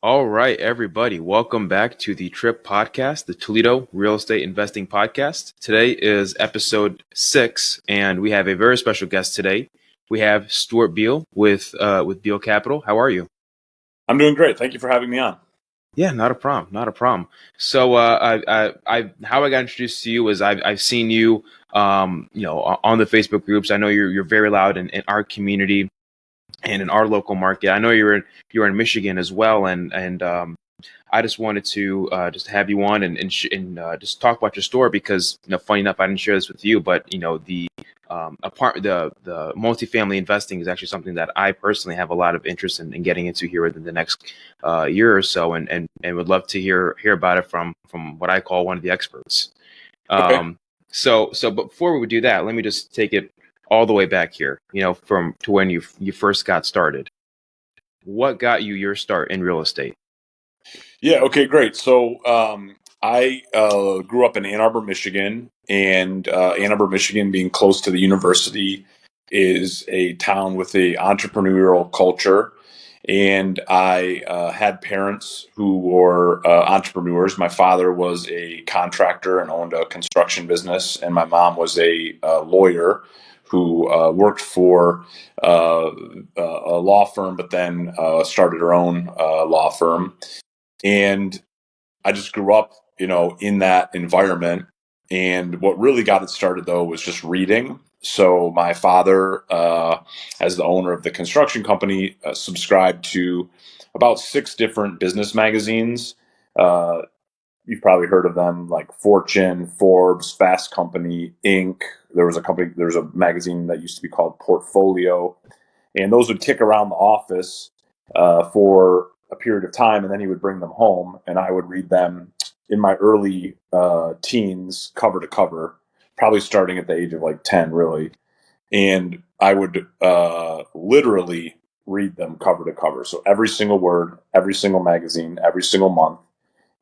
All right, everybody, welcome back to the T.R.I.P Podcast, the Toledo Real Estate Investing Podcast. Today is episode 6, and we have a very special guest today. We have Stewart Beal with Beal Capital. How are you? I'm doing great. Thank you for having me on. Yeah, not a problem, not a problem. So, how I got introduced to you is I've seen you, on the Facebook groups. I know you're very loud in our community and in our local market. I know you're in Michigan as well, and I just wanted to just have you on and just talk about your store because, funny enough, I didn't share this with you, but the multifamily investing is actually something that I personally have a lot of interest in getting into here within the next year or so, and would love to hear about it from what I call one of the experts. Okay. But before we do that, let me just take it all the way back here, from to when you first got started. What got you your start in real estate? Yeah. Okay. Great. I grew up in Ann Arbor, Michigan, and Ann Arbor, Michigan, being close to the university, is a town with a entrepreneurial culture. And I had parents who were entrepreneurs. My father was a contractor and owned a construction business, and my mom was a lawyer who worked for a law firm, but then started her own law firm. And I just grew up, in that environment. And what really got it started, though, was just reading. So my father, as the owner of the construction company, subscribed to about 6 different business magazines. Uh, you've probably heard of them, like Fortune, Forbes, Fast Company, Inc. There was a magazine that used to be called Portfolio, and those would kick around the office for a period of time, and then he would bring them home, and I would read them in my early teens, cover to cover, probably starting at the age of like 10, really. And I would literally read them cover to cover. So every single word, every single magazine, every single month.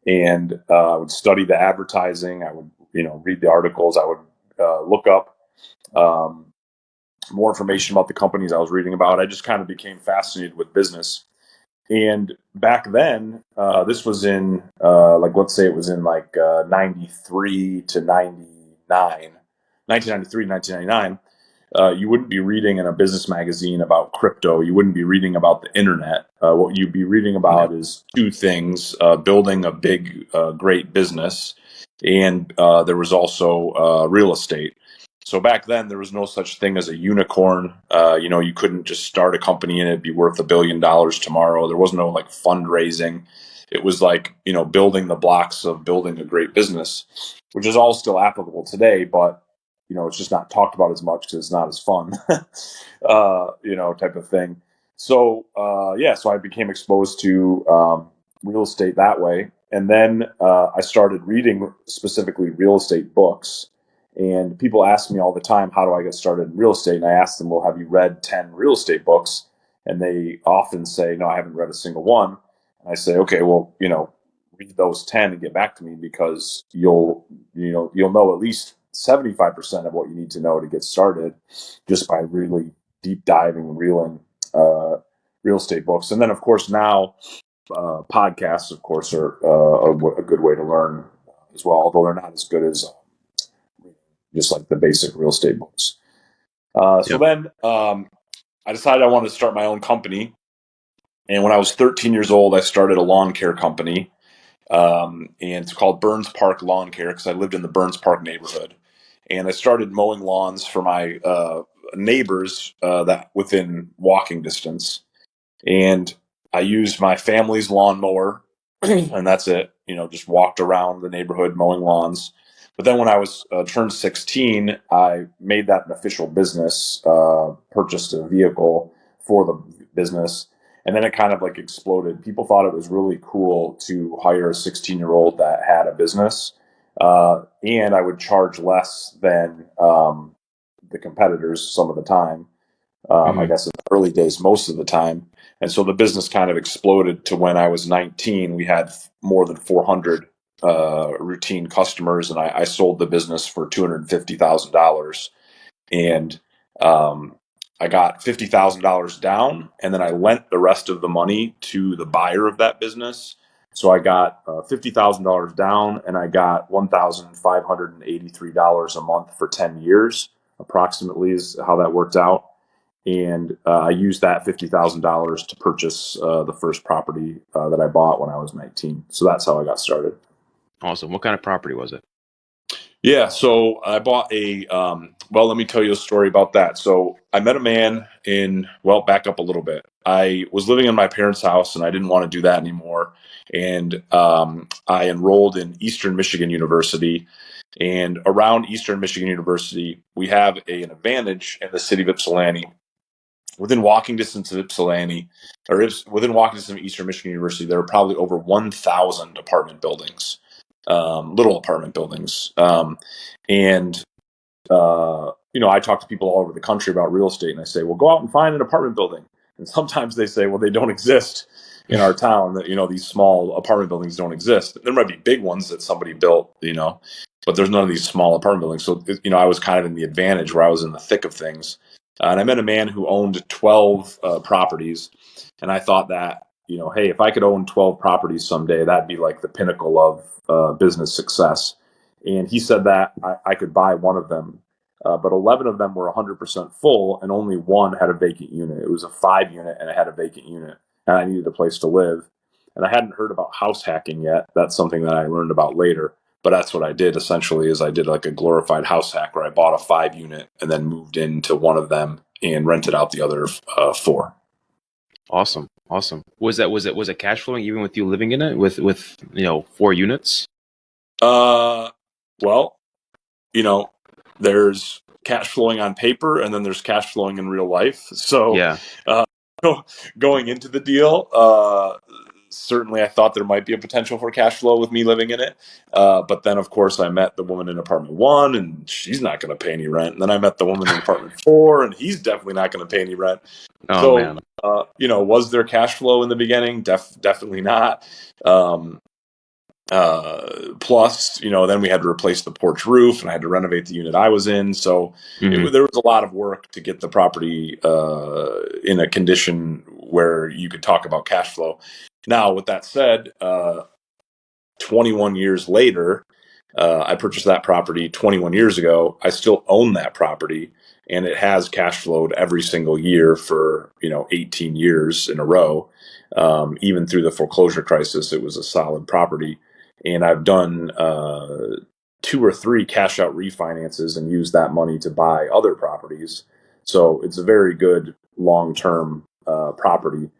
And I would study the advertising. I would, read the articles. I would look up um, more information about the companies I was reading about. I just kind of became fascinated with business. And back then, this was in, let's say it was in 93 to 99, 1993, 1999. You wouldn't be reading in a business magazine about crypto. You wouldn't be reading about the internet. What you'd be reading Yeah. about is 2 things: building a big, great business, and there was also real estate. So back then, there was no such thing as a unicorn. You couldn't just start a company and it'd be worth $1 billion tomorrow. There was no like fundraising. It was like, building the blocks of building a great business, which is all still applicable today, but it's just not talked about as much because it's not as fun, type of thing. So I became exposed to real estate that way. And then I started reading specifically real estate books. And people ask me all the time, how do I get started in real estate? And I ask them, well, have you read 10 real estate books? And they often say, no, I haven't read a single one. And I say, okay, well, read those 10 and get back to me, because you'll know at least 75% of what you need to know to get started just by really deep diving, real estate books. And then, of course, now podcasts, of course, are a good way to learn as well, although they're not as good as just like the basic real estate books. So Yep. then I decided I wanted to start my own company. And when I was 13 years old, I started a lawn care company. And it's called Burns Park Lawn Care because I lived in the Burns Park neighborhood. And I started mowing lawns for my neighbors that within walking distance. And I used my family's lawnmower, and that's it. Just walked around the neighborhood mowing lawns. But then when I was turned 16, I made that an official business, purchased a vehicle for the business, and then it kind of like exploded. People thought it was really cool to hire a 16-year-old that had a business, and I would charge less than the competitors some of the time. I Hmm. guess in the early days, most of the time. And so the business kind of exploded to when I was 19. We had more than 400 routine customers, and I sold the business for $250,000. And I got $50,000 down, and then I lent the rest of the money to the buyer of that business. So I got $50,000 down, and I got $1,583 a month for 10 years, approximately is how that worked out. And I used that $50,000 to purchase the first property that I bought when I was 19. So that's how I got started. Awesome. What kind of property was it? Yeah, so I bought well, let me tell you a story about that. So I met a man back up a little bit. I was living in my parents' house and I didn't want to do that anymore. And I enrolled in Eastern Michigan University. And around Eastern Michigan University, we have an advantage in the city of Ypsilanti. Within walking distance of Ypsilanti, within walking distance of Eastern Michigan University, there are probably over 1,000 apartment buildings, little apartment buildings. And I talk to people all over the country about real estate, and I say, well, go out and find an apartment building. And sometimes they say, well, they don't exist in our town. That these small apartment buildings don't exist. There might be big ones that somebody built, but there's none of these small apartment buildings. So I was kind of in the advantage where I was in the thick of things. And I met a man who owned 12 properties, and I thought that hey, if I could own 12 properties someday, that'd be like the pinnacle of business success. And he said that I could buy one of them. But 11 of them were 100% full, and only one had a vacant unit. It was a 5-unit, and it had a vacant unit, and I needed a place to live. And I hadn't heard about house hacking yet. That's something that I learned about later. But that's what I did essentially. Is I did like a glorified house hack where I bought a 5-unit and then moved into one of them and rented out the other 4. Awesome. Was it cash flowing even with you living in it with 4 units? Well, there's cash flowing on paper, and then there's cash flowing in real life. So, Yeah. Going into the deal, certainly I thought there might be a potential for cash flow with me living in it. But then, of course, I met the woman in apartment 1, and she's not going to pay any rent. And then I met the woman in apartment 4, and he's definitely not going to pay any rent. Oh, man. Was there cash flow in the beginning? Definitely not. Plus, then we had to replace the porch roof, and I had to renovate the unit I was in. So there was a lot of work to get the property in a condition where you could talk about cash flow. Now, with that said, 21 years later, I purchased that property 21 years ago. I still own that property, and it has cash flowed every single year for 18 years in a row. Even through the foreclosure crisis, it was a solid property. And I've done 2 or 3 cash out refinances and used that money to buy other properties. So it's a very good long-term property.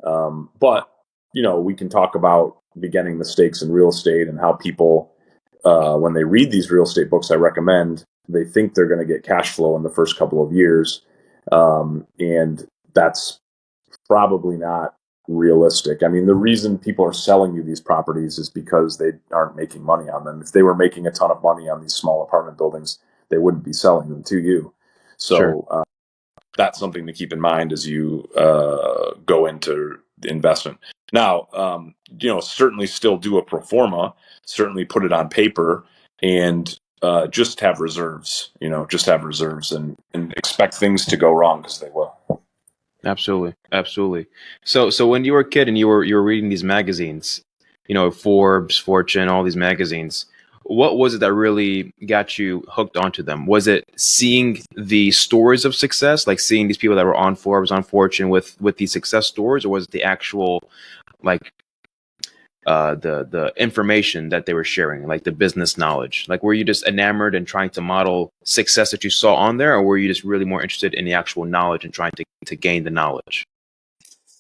But we can talk about beginning mistakes in real estate and how people, when they read these real estate books I recommend, they think they're going to get cash flow in the first couple of years. And that's probably not realistic. I mean, the reason people are selling you these properties is because they aren't making money on them. If they were making a ton of money on these small apartment buildings, they wouldn't be selling them to you. So Sure. That's something to keep in mind as you go into the investment. Now, certainly still do a pro forma, certainly put it on paper, and just have reserves, and expect things to go wrong, because they will. Absolutely. So when you were a kid and you were reading these magazines, Forbes, Fortune, all these magazines, what was it that really got you hooked onto them? Was it seeing the stories of success, like seeing these people that were on Forbes, on Fortune with these success stories, or was it the actual the information that they were sharing, like the business knowledge? Like, were you just enamored and trying to model success that you saw on there, or were you just really more interested in the actual knowledge and trying to gain the knowledge?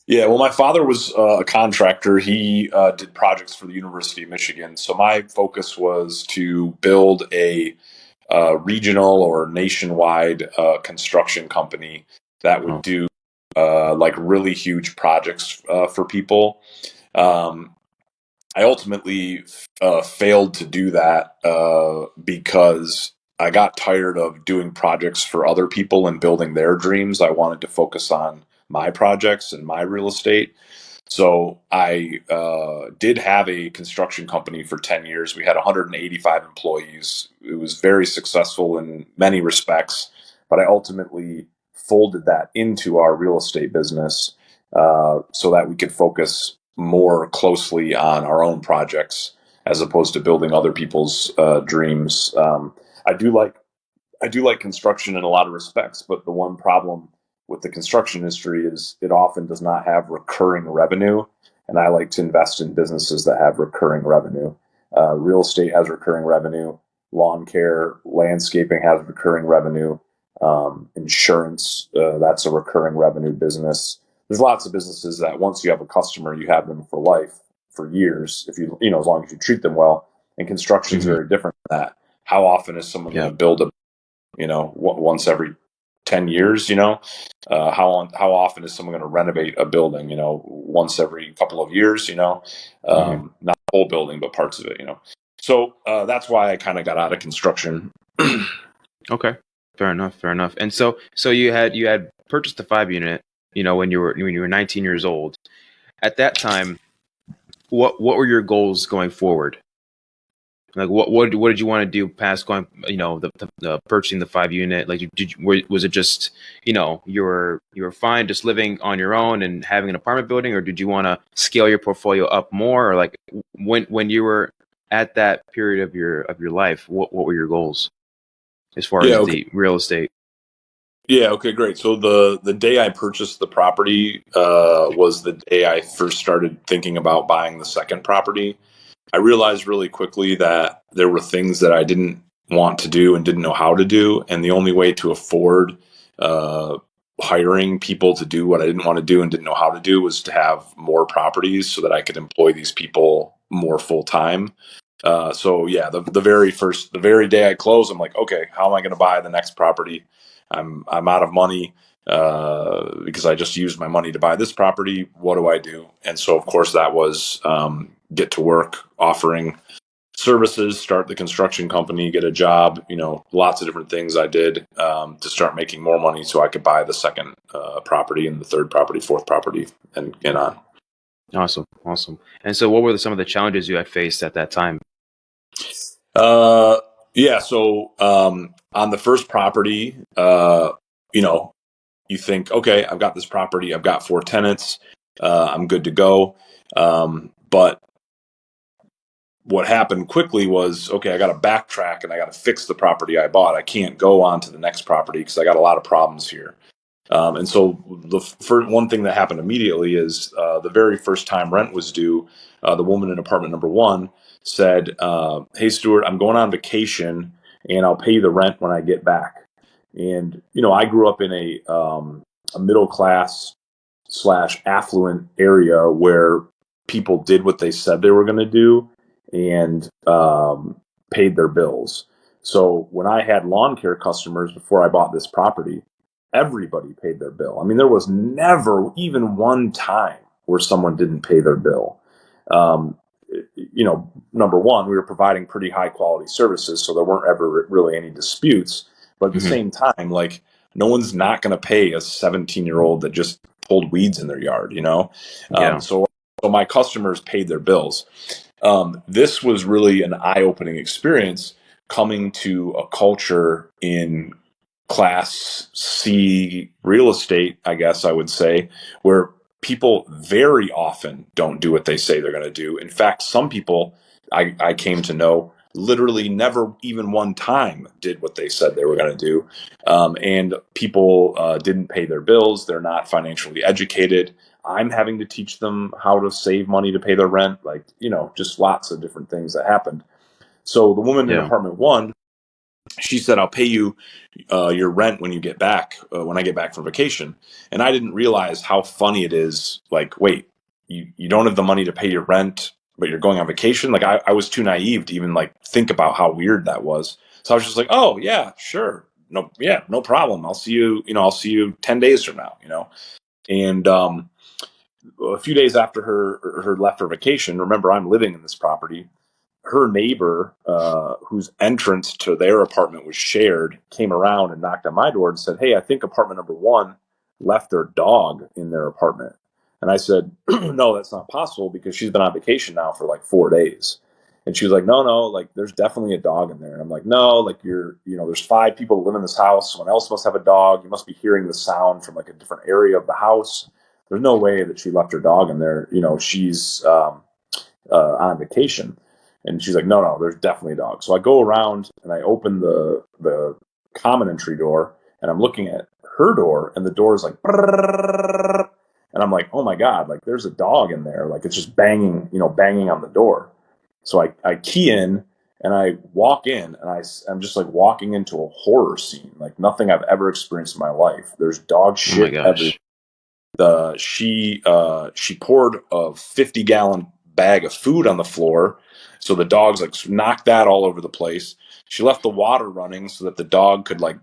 Yeah, well, my father was a contractor. He did projects for the University of Michigan. So my focus was to build a regional or nationwide construction company that would do like really huge projects for people. I ultimately failed to do that because I got tired of doing projects for other people and building their dreams. I wanted to focus on my projects and my real estate. So I did have a construction company for 10 years. We had 185 employees. It was very successful in many respects, but I ultimately folded that into our real estate business so that we could focus more closely on our own projects as opposed to building other people's dreams. I do like construction in a lot of respects, but the one problem with the construction industry is it often does not have recurring revenue. And I like to invest in businesses that have recurring revenue. Real estate has recurring revenue. Lawn care, landscaping has recurring revenue. Insurance, that's a recurring revenue business. There's lots of businesses that once you have a customer, you have them for life, for years, if as long as you treat them well. And construction is very different than that. How often is someone going to build a once every 10 years, how often is someone going to renovate a building, once every couple of years, not the whole building, but parts of it, So that's why I kind of got out of construction. Okay. Fair enough. And so you had purchased the 5-unit, when you were 19 years old. At that time, what were your goals going forward? Like what did you want to do past going, the purchasing the 5-unit? Like, was it just, you were fine just living on your own and having an apartment building, or did you want to scale your portfolio up more? Or like when you were at that period of your life, what were your goals as far as the real estate? Yeah. Okay, great. So the day I purchased the property was the day I first started thinking about buying the second property. I realized really quickly that there were things that I didn't want to do and didn't know how to do. And the only way to afford hiring people to do what I didn't want to do and didn't know how to do was to have more properties so that I could employ these people more full time. So yeah, the very day I closed, I'm like, okay, how am I going to buy the next property? I'm out of money because I just used my money to buy this property. What do I do? And so, of course, that was get to work offering services, start the construction company, get a job. Lots of different things I did to start making more money so I could buy the second property and the third property, fourth property, and on. Awesome. And so, what were some of the challenges you had faced at that time? Yeah. So on the first property, you think, okay, I've got this property, I've got 4 tenants, I'm good to go. But what happened quickly was, okay, I got to backtrack and I got to fix the property I bought. I can't go on to the next property because I got a lot of problems here. And so the first one thing that happened immediately is the very first time rent was due, the woman in apartment number 1 said, hey, Stewart, I'm going on vacation and I'll pay you the rent when I get back. And, I grew up in a middle class / affluent area where people did what they said they were going to do and paid their bills. So when I had lawn care customers before I bought this property, everybody paid their bill. I mean, there was never even one time where someone didn't pay their bill. Number one, we were providing pretty high quality services, so there weren't ever really any disputes. But at the same time, like, no one's not going to pay a 17-year-old that just pulled weeds in their yard, So my customers paid their bills. This was really an eye-opening experience coming to a culture in Class C real estate, I guess I would say, where people very often don't do what they say they're going to do. In fact, some people I came to know literally never even one time did what they said they were going to do. And people didn't pay their bills. They're not financially educated. I'm having to teach them how to save money to pay their rent, just lots of different things that happened. So the woman in apartment 1, she said, I'll pay you your rent when you get back, when I get back from vacation. And I didn't realize how funny it is. Like, wait, you don't have the money to pay your rent, but you're going on vacation? Like, I was too naive to even think about how weird that was. So I was just like, oh yeah, sure. No problem. I'll see you 10 days from now, And a few days after her left for vacation, remember, I'm living in this property. Her neighbor, whose entrance to their apartment was shared, came around and knocked on my door and said, hey, I think apartment number 1 left their dog in their apartment. And I said, no, that's not possible because she's been on vacation now for 4 days. And she was like, no, like there's definitely a dog in there. And I'm like, no, like there's 5 people that live in this house. Someone else must have a dog. You must be hearing the sound from like a different area of the house. There's no way that she left her dog in there. She's on vacation. And she's like, no, there's definitely a dog. So I go around and I open the common entry door, and I'm looking at her door, and the door is like, and I'm like, oh my God, like there's a dog in there. Like it's just banging on the door. So I key in and I walk in, and I'm just like walking into a horror scene, like nothing I've ever experienced in my life. There's dog Oh my shit everywhere. gosh. She poured a 50-gallon bag of food on the floor, so the dogs like knocked that all over the place. She left the water running so that the dog could like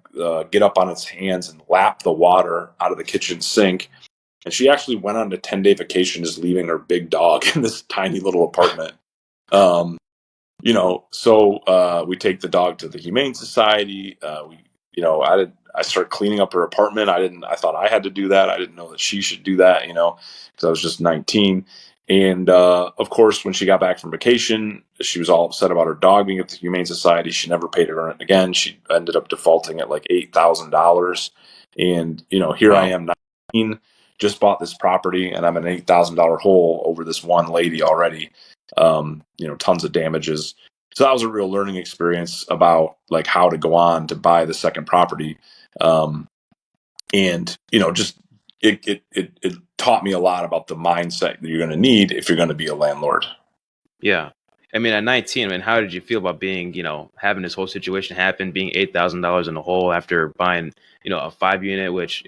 get up on its hands and lap the water out of the kitchen sink. And she actually went on a 10-day vacation, just leaving her big dog in this tiny little apartment. So we take the dog to the Humane Society. I started cleaning up her apartment. I thought I had to do that. I didn't know that she should do that, because I was just 19. And of course, when she got back from vacation, she was all upset about her dog being at the Humane Society. She never paid her rent again. She ended up defaulting at like $8,000. And, here I Wow. am, 19, just bought this property, and I'm in an $8,000 hole over this one lady already. Tons of damages. So that was a real learning experience about like how to go on to buy the second property. And just it taught me a lot about the mindset that you're going to need if you're going to be a landlord. Yeah. I mean, at 19, I mean, how did you feel about being, having this whole situation happen, being $8,000 in the hole after buying, a 5-unit, which,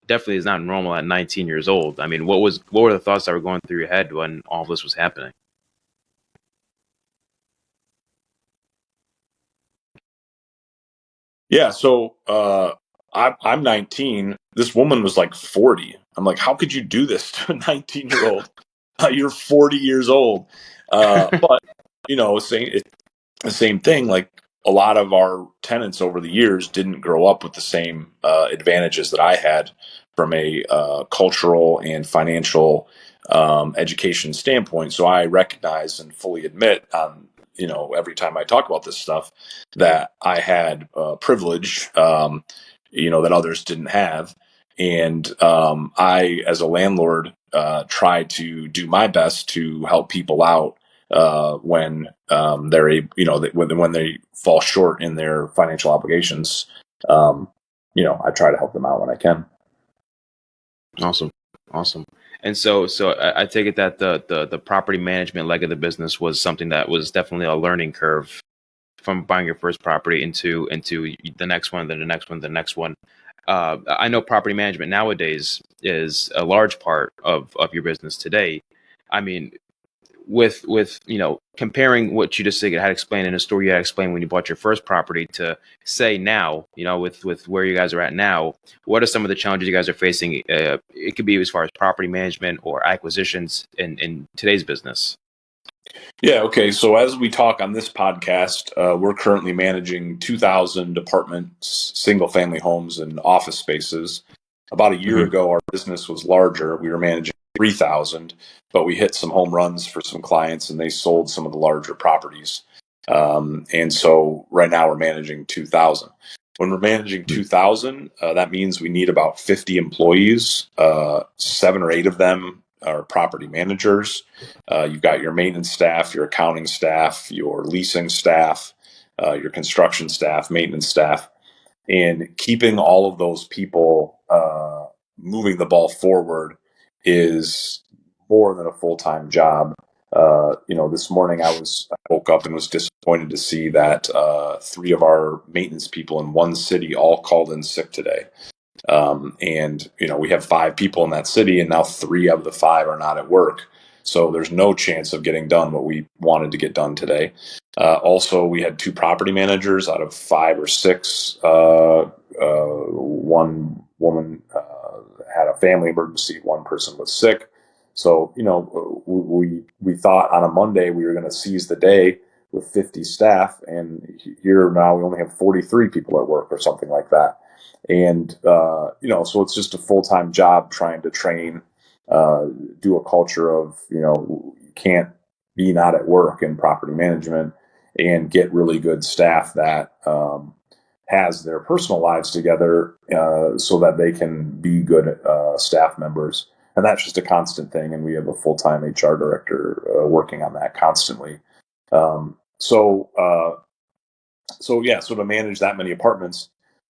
definitely is not normal at 19 years old. I mean, what were the thoughts that were going through your head when all of this was happening? Yeah. So I'm 19. This woman was like 40. I'm like, how could you do this to a 19-year-old? You're 40 years old. But it's the same thing. Like a lot of our tenants over the years didn't grow up with the same advantages that I had from a cultural and financial education standpoint. So I recognize and fully admit every time I talk about this stuff that I had privilege, that others didn't have. And I, as a landlord, try to do my best to help people out when they're when they fall short in their financial obligations. I try to help them out when I can. Awesome. And so I take it that the property management leg of the business was something that was definitely a learning curve from buying your first property into the next one, then the next one, the next one. I know property management nowadays is a large part of your business today. I mean, with comparing what you just had explained in a story you had explained when you bought your first property to say now, with where you guys are at now, what are some of the challenges you guys are facing? It could be as far as property management or acquisitions in today's business. Yeah. Okay. So as we talk on this podcast, we're currently managing 2,000 apartments, single family homes, and office spaces. About a year Mm-hmm. ago, our business was larger. We were managing 3,000, but we hit some home runs for some clients, and they sold some of the larger properties. And so right now we're managing 2,000. When we're managing 2,000, that means we need about 50 employees. 7 or 8 of them are property managers. You've got your maintenance staff, your accounting staff, your leasing staff, your construction staff, maintenance staff, and keeping all of those people moving the ball forward is more than a full-time job. This morning I woke up and was disappointed to see that 3 of our maintenance people in one city all called in sick today. And we have 5 people in that city, and now 3 of the 5 are not at work. So there's no chance of getting done what we wanted to get done today. Also, we had 2 property managers out of 5 or 6. One woman had a family emergency. One person was sick. So we thought on a Monday we were going to seize the day with 50 staff, and here now we only have 43 people at work or something like that. And so it's just a full-time job trying to train, do a culture of you can't be not at work in property management and get really good staff that has their personal lives together so that they can be good staff members. And that's just a constant thing. And we have a full-time HR director working on that constantly. So to manage that many apartments,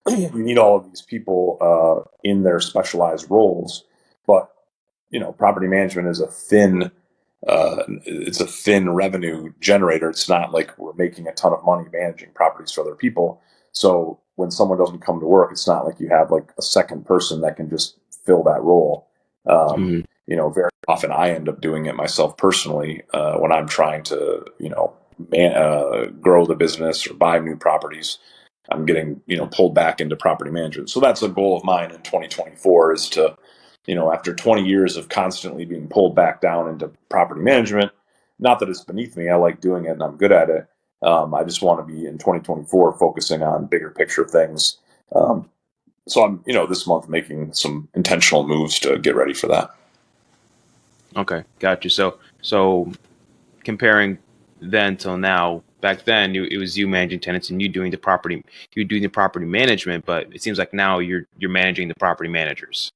you need all of these people in their specialized roles. But, property management is it's a thin revenue generator. It's not like we're making a ton of money managing properties for other people. So when someone doesn't come to work, it's not like you have like a second person that can just fill that role. Very often I end up doing it myself personally when I'm trying to, grow the business or buy new properties. I'm getting, pulled back into property management. So that's a goal of mine in 2024 is to, after 20 years of constantly being pulled back down into property management, not that it's beneath me, I like doing it and I'm good at it. I just want to be in 2024 focusing on bigger picture things. So I'm, this month making some intentional moves to get ready for that. Okay, got you. So comparing then till now, back then it was you managing tenants and you doing the property management, but it seems like now you're managing the property managers.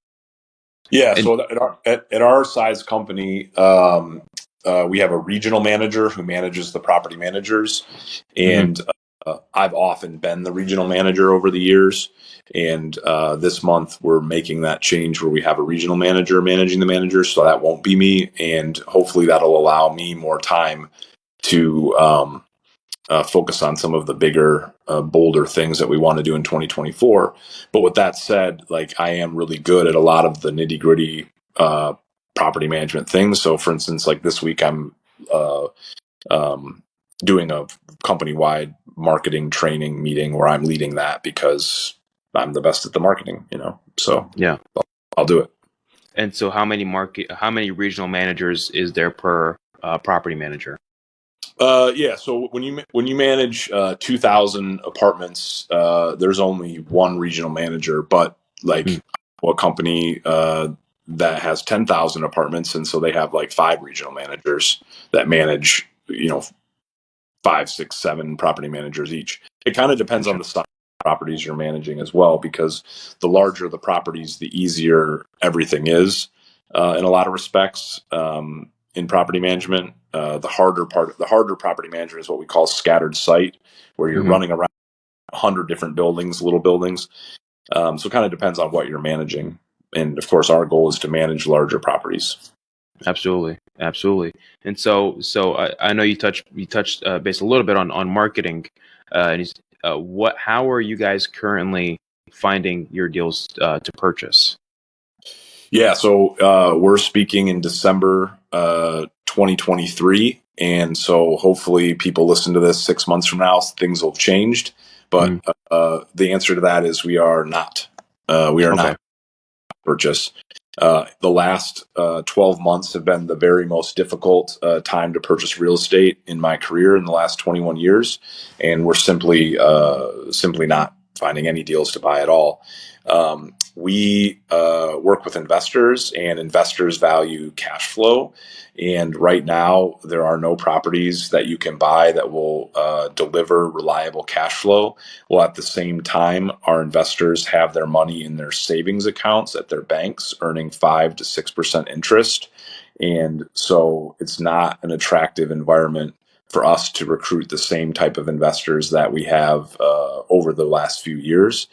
Yeah. And, So at our size company, we have a regional manager who manages the property managers, and I've often been the regional manager over the years. And this month we're making that change where we have a regional manager managing the managers, so that won't be me, and hopefully that'll allow me more time to focus on some of the bigger, bolder things that we want to do in 2024. But with that said, like I am really good at a lot of the nitty gritty property management things. So, for instance, like this week, I'm doing a company-wide marketing training meeting where I'm leading that because I'm the best at the marketing. So yeah, I'll do it. And so, how many regional managers is there per property manager? So when you manage 2,000 apartments, there's only one regional manager. But like a company that has 10,000 apartments, and so they have like 5 regional managers that manage 5, 6, 7 property managers each. It kind of depends on the size of properties you're managing as well, because the larger the properties, the easier everything is in a lot of respects. In property management, the harder property management is what we call scattered site, where you're running around 100 different buildings, little buildings. So it kind of depends on what you're managing. And of course, our goal is to manage larger properties. Absolutely. And so I know you touched base a little bit on marketing. How are you guys currently finding your deals to purchase? Yeah, so we're speaking in December 2023, and so hopefully people listen to this 6 months from now, things will have changed. But the answer to that is we are not. Not purchase. The last 12 months have been the very most difficult time to purchase real estate in my career in the last 21 years, and we're simply not finding any deals to buy at all. We work with investors, and investors value cash flow. And right now, there are no properties that you can buy that will deliver reliable cash flow. Well, at the same time, our investors have their money in their savings accounts at their banks, earning 5 to 6% interest. And so it's not an attractive environment for us to recruit the same type of investors that we have over the last few years.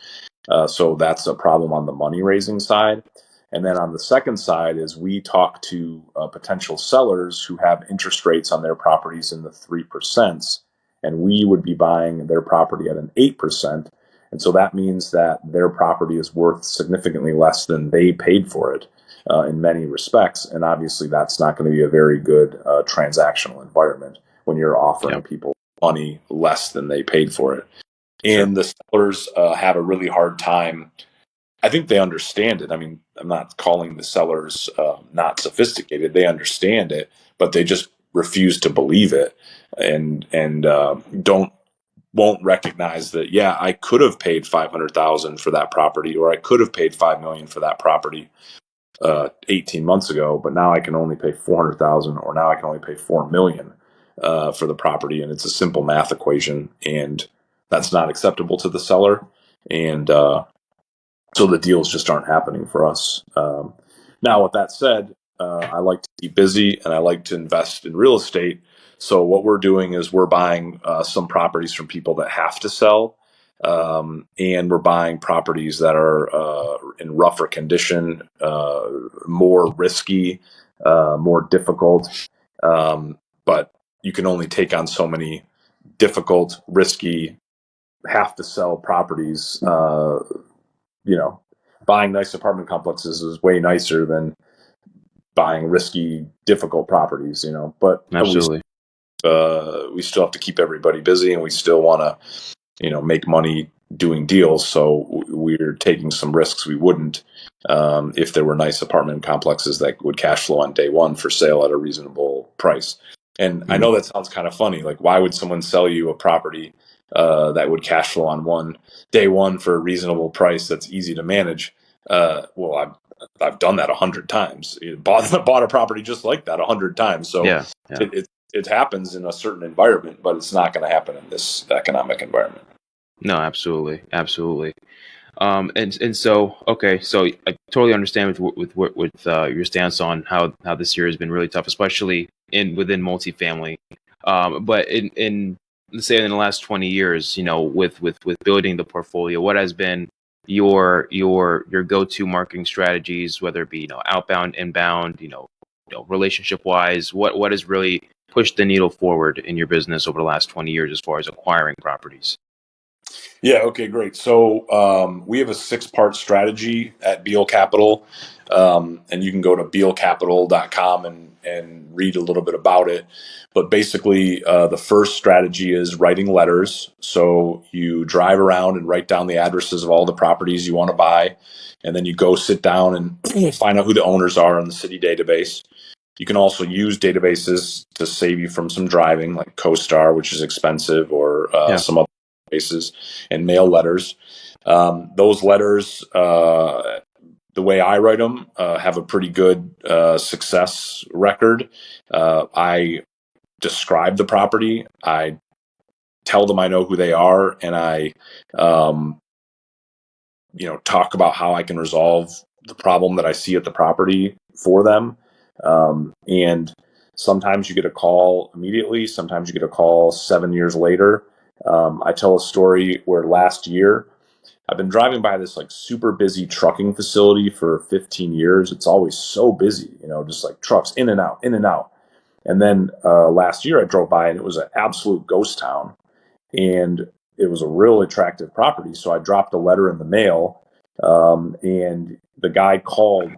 So that's a problem on the money raising side. And then on the second side is we talk to potential sellers who have interest rates on their properties in the 3%, and we would be buying their property at an 8%. And so that means that their property is worth significantly less than they paid for it in many respects. And obviously that's not going to be a very good transactional environment when you're offering people money less than they paid for it. And the sellers have a really hard time. I think they understand it. I mean, I'm not calling the sellers not sophisticated. They understand it, but they just refuse to believe it, and won't recognize that. Yeah, I could have paid $500,000 for that property, or I could have paid $5 million for that property 18 months ago, but now I can only pay $400,000, or now I can only pay $4 million. for the property, and it's a simple math equation, and that's not acceptable to the seller, and so the deals just aren't happening for us. Now, with that said, I like to be busy and I like to invest in real estate. So what we're doing is we're buying some properties from people that have to sell, and we're buying properties that are in rougher condition, more risky, more difficult. But you can only take on so many difficult, risky, have to sell properties. Buying nice apartment complexes is way nicer than buying risky, difficult properties, but Absolutely. we still have to keep everybody busy, and we still want to, make money doing deals. So we're taking some risks we wouldn't if there were nice apartment complexes that would cash flow on day one for sale at a reasonable price. And I know that sounds kind of funny. Like, why would someone sell you a property that would cash flow on day one for a reasonable price that's easy to manage? Well, I've done that 100 times. Bought a property just like that 100 times. So Yeah. it happens in a certain environment, but it's not going to happen in this economic environment. No, absolutely. And so, okay, so I totally understand with your stance on how this year has been really tough, especially within multifamily. But in let's say in the last 20 years, with building the portfolio, what has been your go-to marketing strategies, whether it be outbound, inbound, relationship wise, what has really pushed the needle forward in your business over the last 20 years as far as acquiring properties? Yeah. Okay. Great. So we have a 6-part strategy at Beal Capital, and you can go to bealcapital.com and read a little bit about it. But basically, the first strategy is writing letters. So you drive around and write down the addresses of all the properties you want to buy, and then you go sit down and find out who the owners are in the city database. You can also use databases to save you from some driving, like CoStar, which is expensive, or some other databases, and mail letters. Those letters, the way I write them, have a pretty good success record. I describe the property. I tell them I know who they are, and I, talk about how I can resolve the problem that I see at the property for them. And sometimes you get a call immediately. Sometimes you get a call 7 years later. I tell a story where last year I've been driving by this like super busy trucking facility for 15 years. It's always so busy, just like trucks in and out, in and out. And then last year I drove by and it was an absolute ghost town, and it was a real attractive property. So I dropped a letter in the mail, and the guy called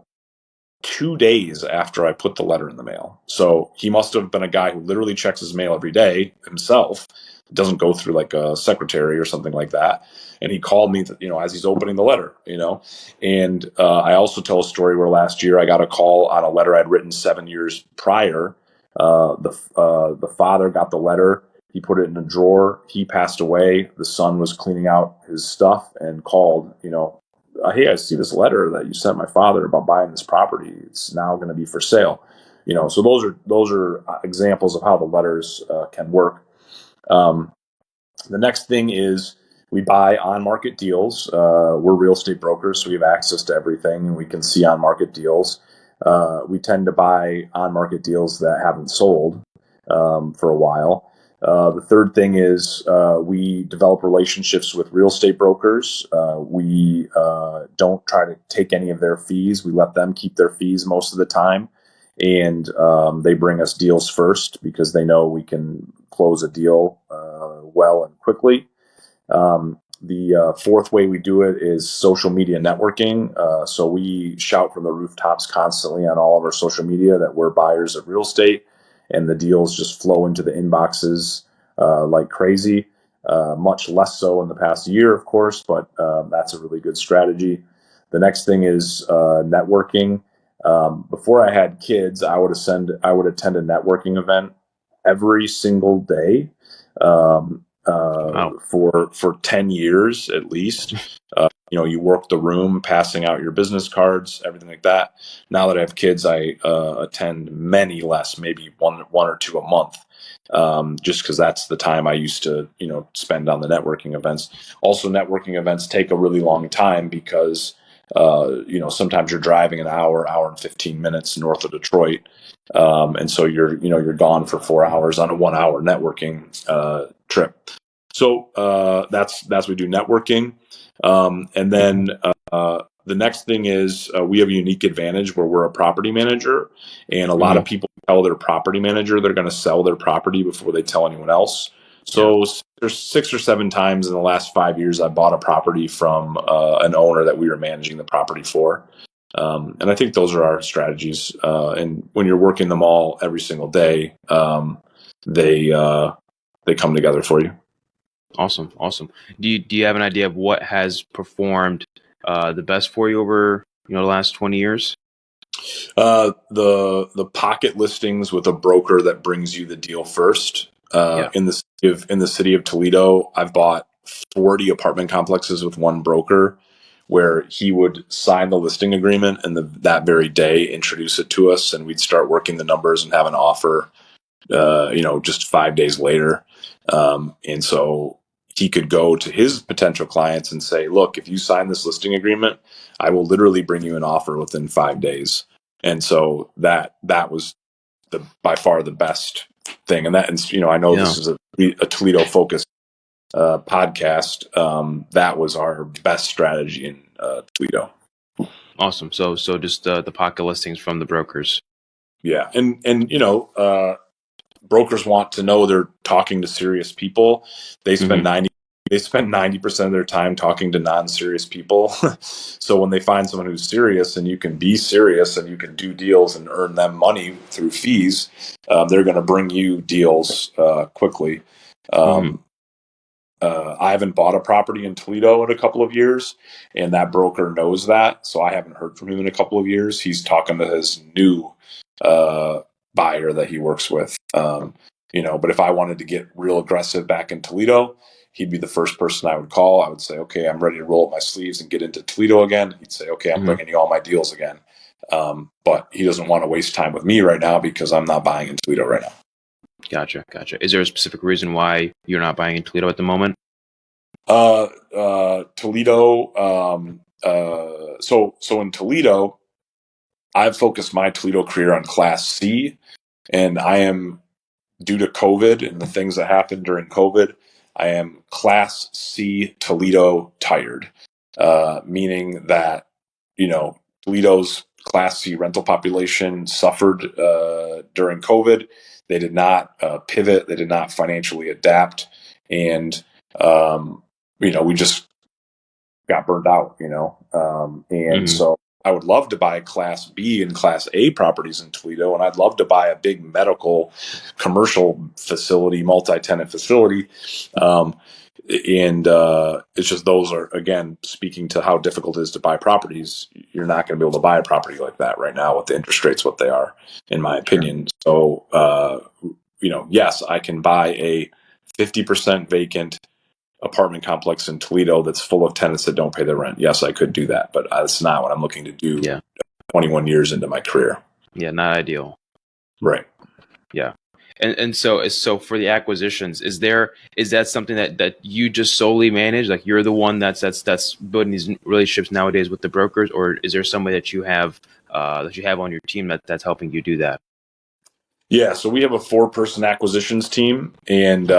2 days after I put the letter in the mail. So he must have been a guy who literally checks his mail every day himself. It doesn't go through like a secretary or something like that. And he called me, as he's opening the letter, And I also tell a story where last year I got a call on a letter I'd written 7 years prior. The father got the letter. He put it in a drawer. He passed away. The son was cleaning out his stuff and called, hey, I see this letter that you sent my father about buying this property. It's now going to be for sale. So those are examples of how the letters can work. The next thing is we buy on-market deals. We're real estate brokers, so we have access to everything, and we can see on-market deals. We tend to buy on-market deals that haven't sold for a while. The third thing is we develop relationships with real estate brokers. We don't try to take any of their fees. We let them keep their fees most of the time. And they bring us deals first because they know we can close a deal well and quickly. The fourth way we do it is social media networking. So we shout from the rooftops constantly on all of our social media that we're buyers of real estate, and the deals just flow into the inboxes like crazy. Much less so in the past year, of course, but that's a really good strategy. The next thing is networking. Before I had kids, I would attend a networking event every single day for 10 years at least. You work the room, passing out your business cards, everything like that. Now that I have kids, I attend many less, maybe one or two a month. just because that's the time I used to, spend on the networking events. Also, networking events take a really long time because, sometimes you're driving an hour and 15 minutes north of Detroit. And so you're gone for 4 hours on a 1 hour networking trip. So that's we do networking. And then the next thing is we have a unique advantage where we're a property manager, and a lot of people tell their property manager they're going to sell their property before they tell anyone else. So there's 6 or 7 times in the last 5 years I bought a property from an owner that we were managing the property for. And I think those are our strategies. And when you're working them all every single day, they come together for you. Awesome. Do you have an idea of what has performed the best for you over the last 20 years? The pocket listings with a broker that brings you the deal first. In the city of Toledo, I've bought 40 apartment complexes with one broker, where he would sign the listing agreement and that very day introduce it to us, and we'd start working the numbers and have an offer. Just 5 days later, and so he could go to his potential clients and say, "Look, if you sign this listing agreement, I will literally bring you an offer within 5 days." And so that was by far the best thing. And I know this is a Toledo focused podcast. That was our best strategy in Toledo. Awesome. So just the pocket listings from the brokers. Yeah, and brokers want to know they're talking to serious people. They spend 90% of their time talking to non-serious people. So when they find someone who's serious, and you can be serious and you can do deals and earn them money through fees, they're going to bring you deals quickly. I haven't bought a property in Toledo in a couple of years, and that broker knows that. So I haven't heard from him in a couple of years. He's talking to his new buyer that he works with. But if I wanted to get real aggressive back in Toledo, he'd be the first person I would call. I would say, "Okay, I'm ready to roll up my sleeves and get into Toledo again." He'd say, "Okay, I'm bringing you all my deals again." But he doesn't want to waste time with me right now because I'm not buying in Toledo right now. Gotcha. Is there a specific reason why you're not buying in Toledo at the moment? Toledo. So in Toledo, I've focused my Toledo career on Class C, and I am, due to COVID and the things that happened during COVID, I am Class C Toledo tired, meaning that Toledo's Class C rental population suffered during COVID. They did not pivot. They did not financially adapt, and we just got burned out. So I would love to buy Class B and Class A properties in Toledo, and I'd love to buy a big medical commercial facility, multi-tenant facility. It's just, those are, again, speaking to how difficult it is to buy properties. You're not going to be able to buy a property like that right now with the interest rates what they are, in my opinion. So, yes, I can buy a 50% vacant apartment complex in Toledo that's full of tenants that don't pay their rent. Yes, I could do that, but that's not what I'm looking to do. 21 years into my career. Yeah, not ideal. Right. Yeah. And so for the acquisitions, is that something that you just solely manage? Like, you're the one that's building these relationships nowadays with the brokers, or is there somebody that you have on your team that's helping you do that? Yeah, so we have a 4-person acquisitions team, and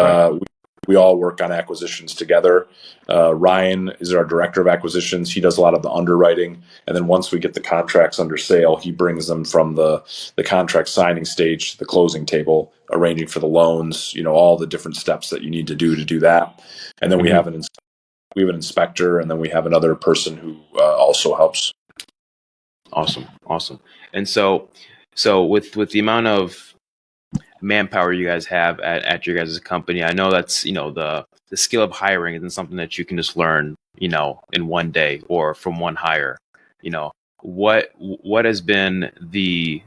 we all work on acquisitions together. Ryan is our director of acquisitions. He does a lot of the underwriting, and then once we get the contracts under sale, he brings them from the contract signing stage to the closing table, arranging for the loans. All the different steps that you need to do that. And then we have an inspector, and then we have another person who also helps. Awesome. And so with the amount of manpower you guys have at your guys' company, I know that's the skill of hiring isn't something that you can just learn in one day or from one hire. What has been the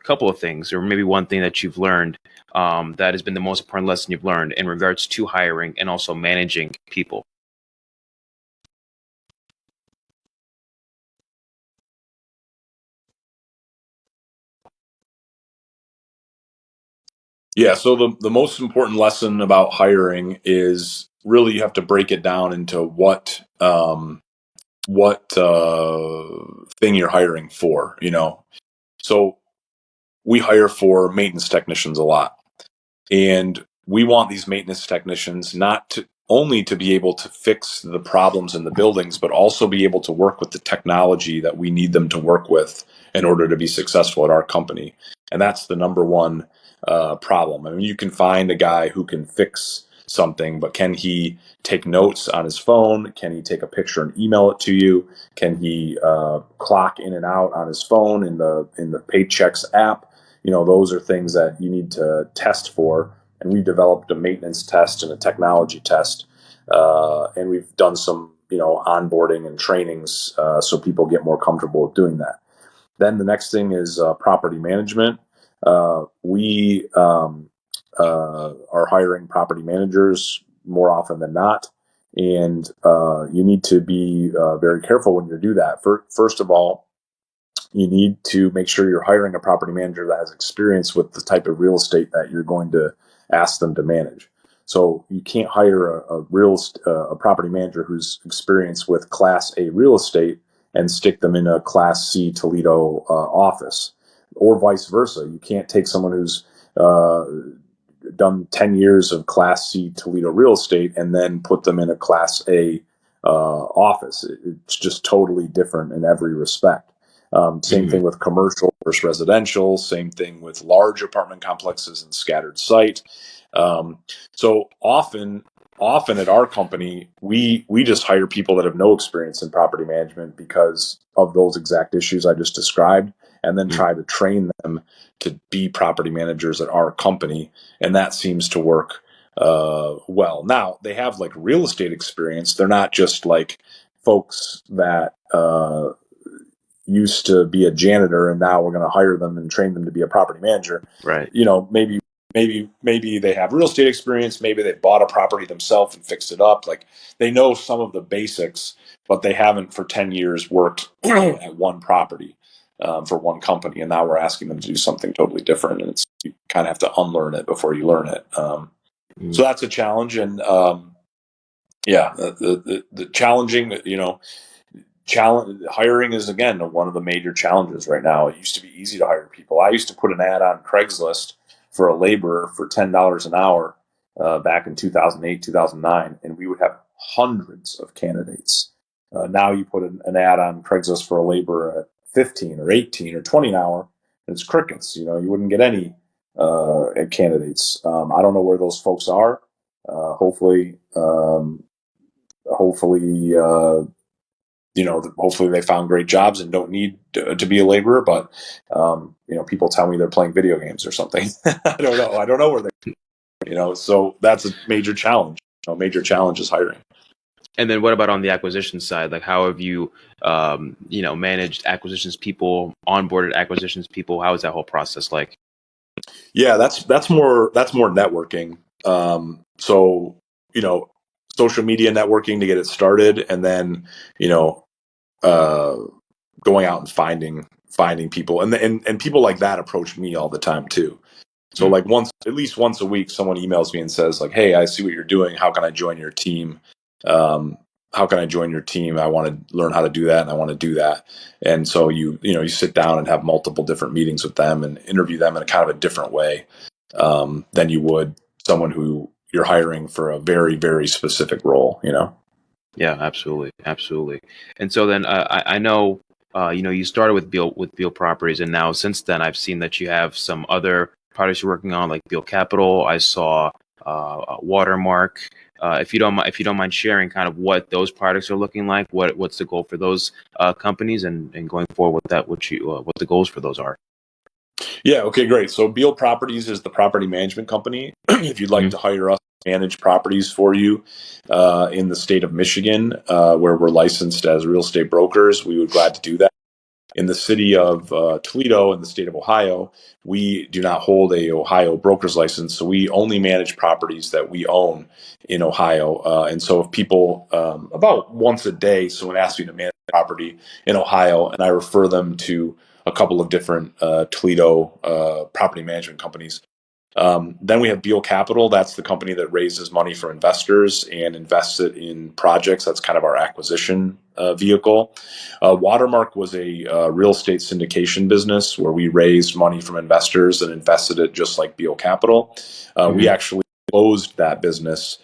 couple of things, or maybe one thing that you've learned that has been the most important lesson you've learned in regards to hiring and also managing people? Yeah. So the most important lesson about hiring is really you have to break it down into what thing you're hiring for. So we hire for maintenance technicians a lot. And we want these maintenance technicians not to only to be able to fix the problems in the buildings, but also be able to work with the technology that we need them to work with in order to be successful at our company. And that's the number one problem. I mean, you can find a guy who can fix something, but can he take notes on his phone? Can he take a picture and email it to you? Can he clock in and out on his phone in the Paychecks app? Those are things that you need to test for. And we've developed a maintenance test and a technology test. And we've done some, onboarding and trainings so people get more comfortable with doing that. Then the next thing is property management. We are hiring property managers more often than not. And you need to be very careful when you do that. First of all, you need to make sure you're hiring a property manager that has experience with the type of real estate that you're going to ask them to manage. So you can't hire a property manager who's experienced with Class A real estate and stick them in a Class C Toledo office, or vice versa. You can't take someone who's done 10 years of Class C Toledo real estate and then put them in a Class A office. It's just totally different in every respect. Same thing with commercial versus residential. Same thing with large apartment complexes and scattered site. So often at our company, we just hire people that have no experience in property management because of those exact issues I just described, and then try to train them to be property managers at our company, and that seems to work well. Now they have like real estate experience. They're not just like folks that used to be a janitor and now we're going to hire them and train them to be a property manager. Right. Maybe they have real estate experience. Maybe they bought a property themselves and fixed it up. Like they know some of the basics, but they haven't for 10 years worked at one property for one company. And now we're asking them to do something totally different. And you kind of have to unlearn it before you learn it. So that's a challenge. And the challenging, hiring is again one of the major challenges right now. It used to be easy to hire people. I used to put an ad on Craigslist for a laborer for $10 an hour back in 2008, 2009, and we would have hundreds of candidates. Now you put an ad on Craigslist for a laborer at 15 or 18 or 20 an hour, and it's crickets. You wouldn't get any candidates. I don't know where those folks are. Hopefully, hopefully they found great jobs and don't need to be a laborer. But people tell me they're playing video games or something. I don't know. I don't know where they. So that's a major challenge. Major challenge is hiring. And then what about on the acquisition side? Like, how have you, managed acquisitions people, onboarded acquisitions people? How is that whole process like? Yeah, that's more networking. So social media networking to get it started, and then going out and finding people, and people like that approach me all the time too. So like at least once a week, someone emails me and says like, "Hey, I see what you're doing. How can I join your team? How can I join your team? I want to learn how to do that, and I want to do that." And so you sit down and have multiple different meetings with them and interview them in a kind of a different way than you would someone who you're hiring for a very, very specific role. Yeah, absolutely, absolutely. And so then I know you started with Beal Properties, and now since then I've seen that you have some other projects you're working on, like Beal Capital. I saw Watermark. If you don't mind sharing kind of what those products are looking like, what's the goal for those companies, and going forward with that, what the goals for those are. Yeah. Okay, great. So Beal Properties is the property management company. If you'd like to hire us to manage properties for you in the state of Michigan, where we're licensed as real estate brokers, we would glad to do that. In the city of Toledo, in the state of Ohio, we do not hold a Ohio broker's license, so we only manage properties that we own in Ohio. And so if people, about once a day, someone asks me to manage a property in Ohio, and I refer them to a couple of different Toledo property management companies. Then we have Beal Capital. That's the company that raises money for investors and invests it in projects. That's kind of our acquisition vehicle. Watermark was a real estate syndication business where we raised money from investors and invested it just like Beal Capital. We actually closed that business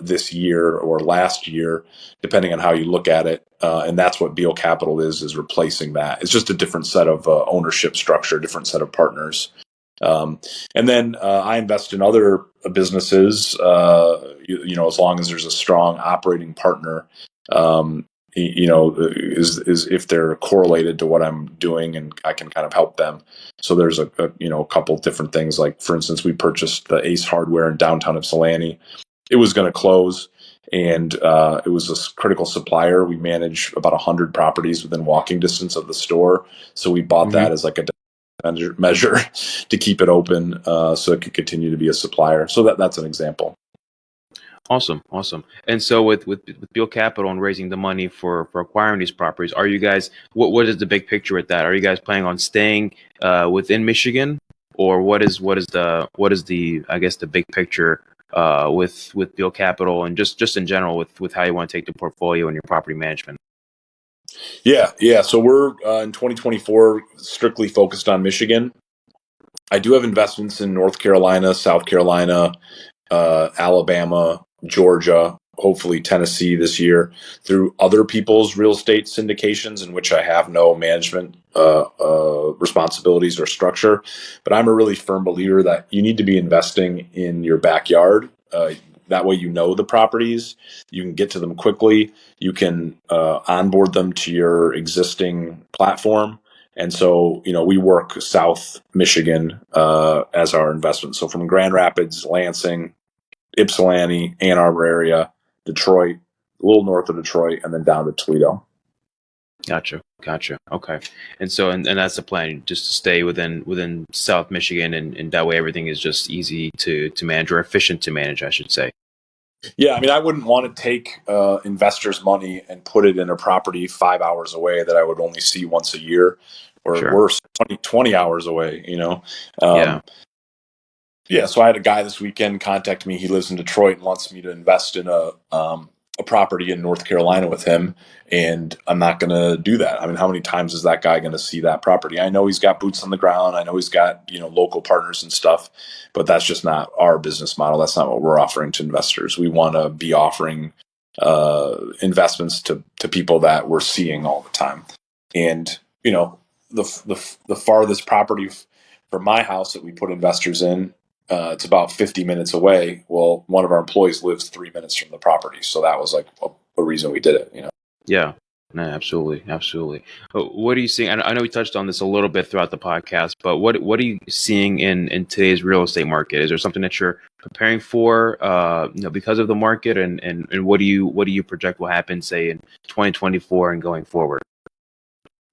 this year or last year, depending on how you look at it. And that's what Beal Capital is replacing that. It's just a different set of ownership structure, different set of partners. And then I invest in other businesses, as long as there's a strong operating partner, is if they're correlated to what I'm doing and I can kind of help them. So there's a couple different things. Like, for instance, we purchased the Ace Hardware in downtown Ypsilanti. It was going to close, and it was a critical supplier. We manage about 100 properties within walking distance of the store. So we bought that as like a measure to keep it open so it could continue to be a supplier. So that's an example. Awesome. And so with Beal Capital and raising the money for acquiring these properties, are you guys, what is the big picture with that? Are you guys planning on staying within Michigan, or what is the I guess the big picture with Beal Capital and just in general with how you want to take the portfolio and your property management? Yeah. So we're in 2024 strictly focused on Michigan. I do have investments in North Carolina, South Carolina, Alabama, Georgia, hopefully Tennessee this year, through other people's real estate syndications in which I have no management responsibilities or structure. But I'm a really firm believer that you need to be investing in your backyard. That way, the properties, you can get to them quickly, you can onboard them to your existing platform. And so, we work South Michigan as our investment. So from Grand Rapids, Lansing, Ypsilanti, Ann Arbor area, Detroit, a little north of Detroit, and then down to Toledo. Gotcha. Okay. And so, and that's the plan, just to stay within South Michigan, and that way everything is just easy to manage, or efficient to manage, I should say. Yeah, I mean, I wouldn't want to take investors' money and put it in a property 5 hours away that I would only see once a year, or worse, 20 hours away, Yeah, so I had a guy this weekend contact me. He lives in Detroit and wants me to invest in a property in North Carolina with him, and I'm not going to do that. I mean, how many times is that guy going to see that property? I know he's got boots on the ground. I know he's got local partners and stuff, but that's just not our business model. That's not what we're offering to investors. We want to be offering investments to people that we're seeing all the time, and the farthest property from my house that we put investors in. It's about 50 minutes away. Well, one of our employees lives 3 minutes from the property. So that was like a reason we did it, Yeah, no, absolutely. What are you seeing? I know we touched on this a little bit throughout the podcast, but what are you seeing in today's real estate market? Is there something that you're preparing for, because of the market, and what do you project will happen, say, in 2024 and going forward?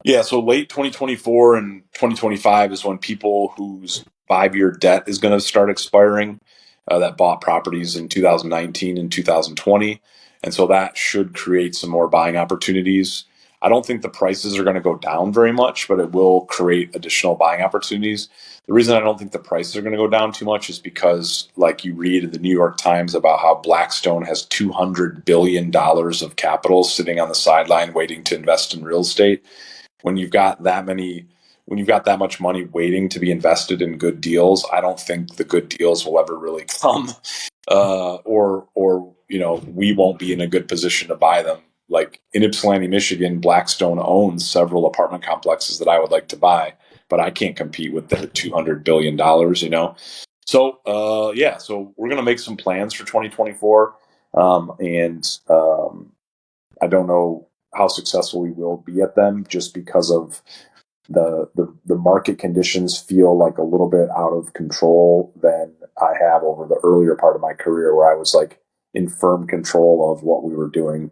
Yeah, so late 2024 and 2025 is when people whose 5-year debt is going to start expiring that bought properties in 2019 and 2020. And so that should create some more buying opportunities. I don't think the prices are going to go down very much, but it will create additional buying opportunities. The reason I don't think the prices are going to go down too much is because, like, you read in the New York Times about how Blackstone has $200 billion of capital sitting on the sideline waiting to invest in real estate. When you've got that much money waiting to be invested in good deals, I don't think the good deals will ever really come, or we won't be in a good position to buy them. Like in Ypsilanti, Michigan, Blackstone owns several apartment complexes that I would like to buy, but I can't compete with their $200 billion. So so we're gonna make some plans for 2024, and I don't know how successful we will be at them, just because of the market conditions feel like a little bit out of control than I have over the earlier part of my career, where I was like in firm control of what we were doing.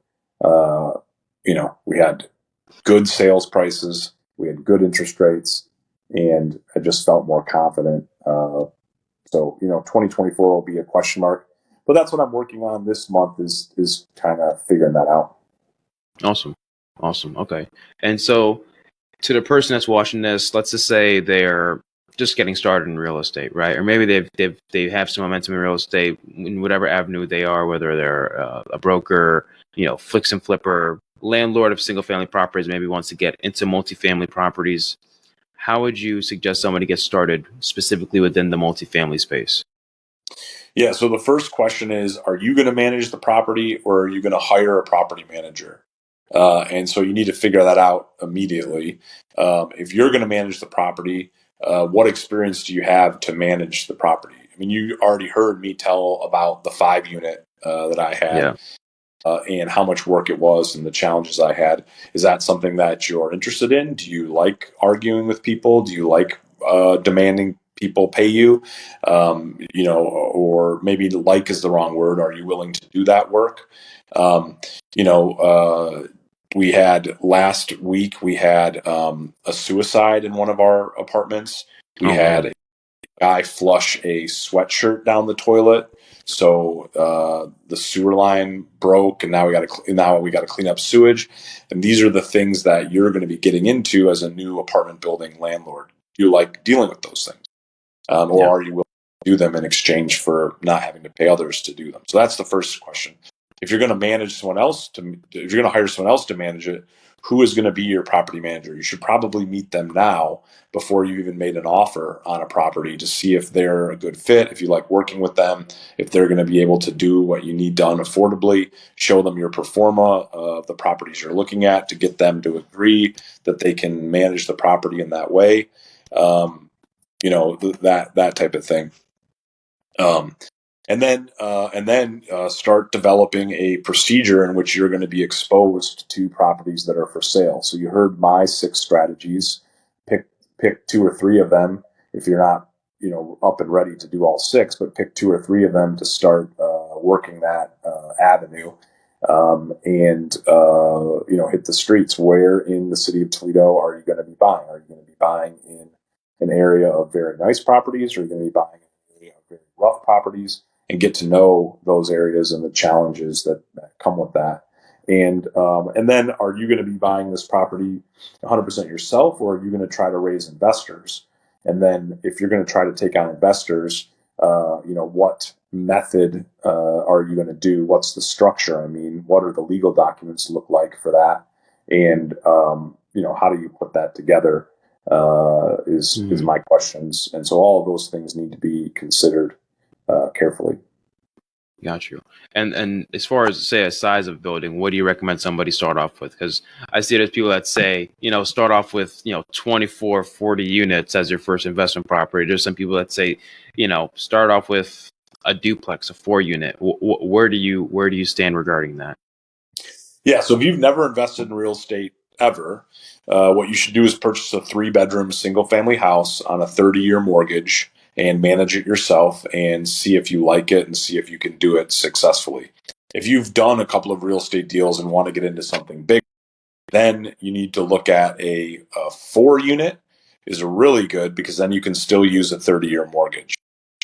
We had good sales prices, we had good interest rates, and I just felt more confident. So 2024 will be a question mark, but that's what I'm working on this month is kind of figuring that out. Awesome. Okay. And so, to the person that's watching this, let's just say they're just getting started in real estate, right? Or maybe they have some momentum in real estate in whatever avenue they are, whether they're a broker, fix and flipper, landlord of single family properties, maybe wants to get into multifamily properties. How would you suggest somebody get started specifically within the multifamily space? Yeah. So the first question is, are you going to manage the property or are you going to hire a property manager? And so you need to figure that out immediately. If you're going to manage the property, what experience do you have to manage the property? I mean, you already heard me tell about the 5 unit that I had. Yeah. And how much work it was and the challenges I had. Is that something that you're interested in? Do you like arguing with people? Do you like demanding people pay you? Or maybe like is the wrong word. Are you willing to do that work? We had last week, we had a suicide in one of our apartments. We had a guy flush a sweatshirt down the toilet. So the sewer line broke, and now we got to clean up sewage. And these are the things that you're going to be getting into as a new apartment building landlord. Do you like dealing with those things, or are you willing to do them in exchange for not having to pay others to do them? So that's the first question. If you're going to hire someone else to manage it, who is going to be your property manager? You should probably meet them now before you even made an offer on a property to see if they're a good fit, if you like working with them, if they're going to be able to do what you need done affordably. Show them your pro forma of the properties you're looking at to get them to agree that they can manage the property in that way. That type of thing. And then start developing a procedure in which you're going to be exposed to properties that are for sale. So you heard my 6 strategies. Pick 2 or 3 of them if you're not up and ready to do all 6, but pick 2 or 3 of them to start working that avenue. And hit the streets. Where in the city of Toledo are you going to be buying? Are you going to be buying in an area of very nice properties, or are you going to be buying in an area of very rough properties? And get to know those areas and the challenges that come with that. And then, are you going to be buying this property 100% yourself, or are you going to try to raise investors? And then, if you're going to try to take on investors, what method are you going to do? What's the structure? I mean, what are the legal documents look like for that? And how do you put that together? Is my questions. And so all of those things need to be considered carefully. Got you. And as far as, say, a size of building, what do you recommend somebody start off with? Because I see there's people that say, start off with 24, 40 units as your first investment property. There's some people that say, start off with a duplex, a 4-unit. Where do you stand regarding that? Yeah, so if you've never invested in real estate ever, what you should do is purchase a 3-bedroom single family house on a 30-year mortgage and manage it yourself and see if you like it and see if you can do it successfully. If you've done a couple of real estate deals and want to get into something big, then you need to look at a 4-unit is really good, because then you can still use a 30-year mortgage.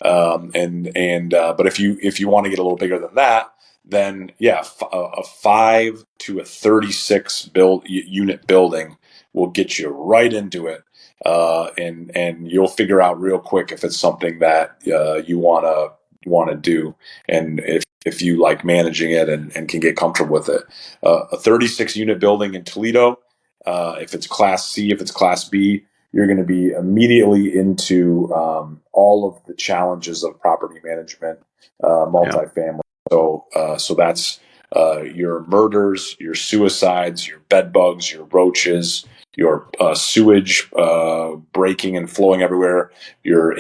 But if you want to get a little bigger than that, then a 5 to a 36 unit building will get you right into it, and you'll figure out real quick if it's something that you want to do, and if you like managing it and can get comfortable with it. A 36 unit building in Toledo, if it's Class C, if it's Class B, you're going to be immediately into all of the challenges of property management, multifamily. So that's your murders, your suicides, your bed bugs, your roaches, your sewage breaking and flowing everywhere, your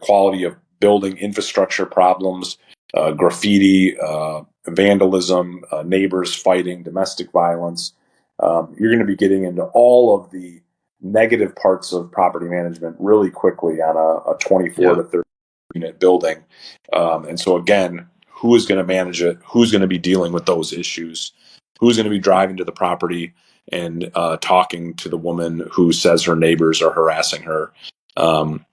quality of building infrastructure problems, graffiti, vandalism, neighbors fighting, domestic violence. You're going to be getting into all of the negative parts of property management really quickly on a 24 to 30 unit building. And so again, who is going to manage it? Who's going to be dealing with those issues? Who's going to be driving to the property and talking to the woman who says her neighbors are harassing her? And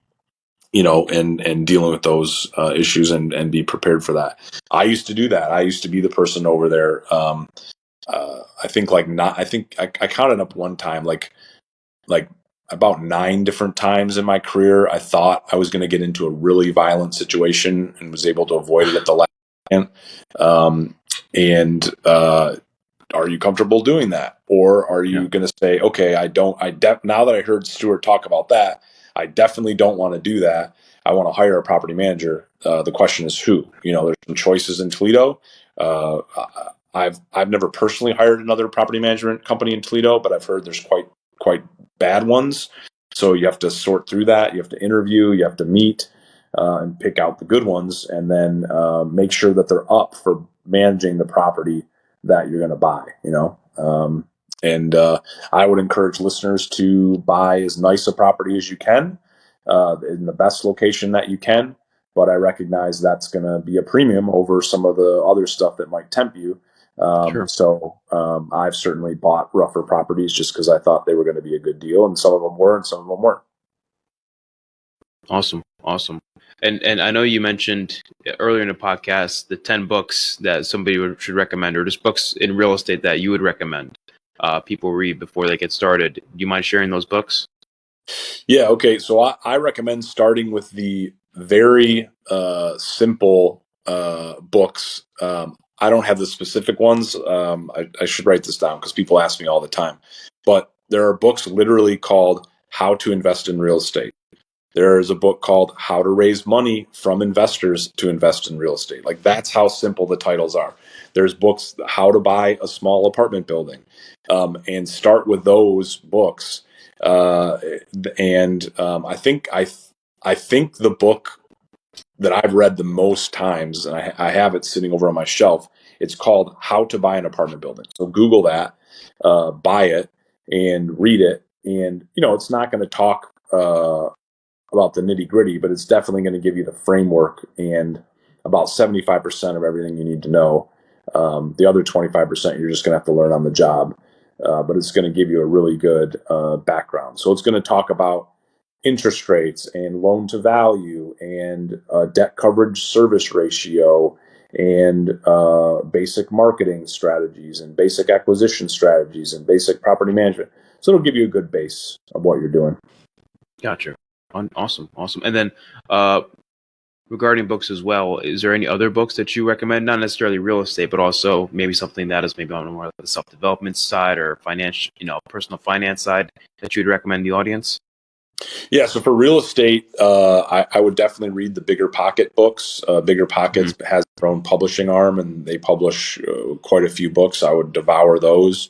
dealing with those issues and be prepared for that. I used to do that. I used to be the person over there. I think I counted up one time, like about 9 different times in my career, I thought I was going to get into a really violent situation and was able to avoid it at the last second. Are you comfortable doing that? Or are you going to say, okay, now that I heard Stewart talk about that, I definitely don't want to do that. I want to hire a property manager. The question is who? There's some choices in Toledo. I've never personally hired another property management company in Toledo, but I've heard there's quite bad ones. So you have to sort through that. You have to interview. You have to meet and pick out the good ones, and then make sure that they're up for managing the property that you're going to buy. I would encourage listeners to buy as nice a property as you can in the best location that you can. But I recognize that's going to be a premium over some of the other stuff that might tempt you. So I've certainly bought rougher properties just because I thought they were going to be a good deal, and some of them were, and some of them weren't. Awesome. And I know you mentioned earlier in the podcast the 10 books that somebody should recommend, or just books in real estate that you would recommend people read before they get started. Do you mind sharing those books? Yeah. Okay. So I recommend starting with the very simple books. I don't have the specific ones. I should write this down because people ask me all the time. But there are books literally called How to Invest in Real Estate. There is a book called How to Raise Money from Investors to Invest in Real Estate. Like, that's how simple the titles are. There's books, How to Buy a Small Apartment Building, and start with those books. I think the book that I've read the most times, and I have it sitting over on my shelf, it's called How to Buy an Apartment Building. So Google that, buy it, and read it. And it's not going to talk about the nitty gritty, but it's definitely going to give you the framework and about 75% of everything you need to know. The other 25% you're just going to have to learn on the job, but it's going to give you a really good background. So it's going to talk about interest rates and loan to value and debt coverage service ratio and basic marketing strategies and basic acquisition strategies and basic property management. So it'll give you a good base of what you're doing. Gotcha. Awesome. And then regarding books as well, is there any other books that you recommend? Not necessarily real estate, but also maybe something that is maybe on more the self-development side or financial, personal finance side that you'd recommend the audience? Yeah, so for real estate, I would definitely read the Bigger Pocket books. Bigger Pockets has their own publishing arm, and they publish quite a few books. I would devour those.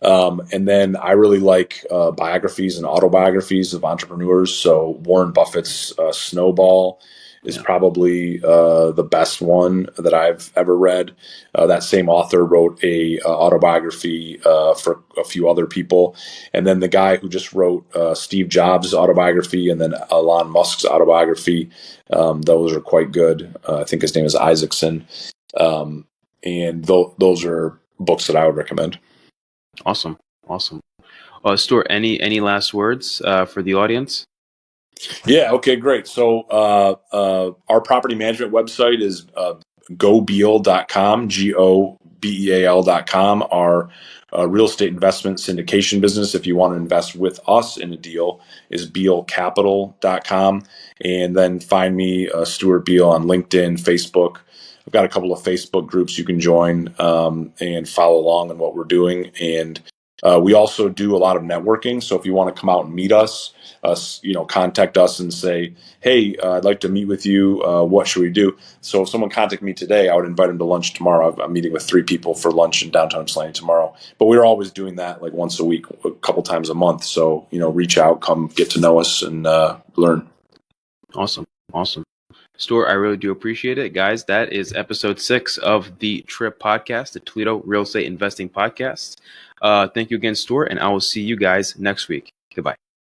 And then I really like biographies and autobiographies of entrepreneurs. So Warren Buffett's Snowball is probably the best one that I've ever read. That same author wrote a autobiography for a few other people. And then the guy who just wrote Steve Jobs' autobiography and then Elon Musk's autobiography, those are quite good. I think his name is Isaacson. Those are books that I would recommend. Awesome. Stuart, any last words for the audience? Yeah. Okay, great. So our property management website is gobeal.com, GOBEAL.com. Our real estate investment syndication business, if you want to invest with us in a deal, is bealcapital.com. And then find me, Stewart Beal, on LinkedIn, Facebook. I've got a couple of Facebook groups you can join and follow along on what we're doing. And we also do a lot of networking. So if you want to come out and meet us, contact us and say, hey, I'd like to meet with you. What should we do? So if someone contacted me today, I would invite them to lunch tomorrow. I'm meeting with 3 people for lunch in downtown Ypsilanti tomorrow. But we're always doing that like once a week, a couple times a month. So, reach out, come get to know us and learn. Awesome. Stuart, I really do appreciate it. Guys, that is episode 6 of the T.R.I.P Podcast, the Toledo Real Estate Investing Podcast. Thank you again, Stuart, and I will see you guys next week. Goodbye.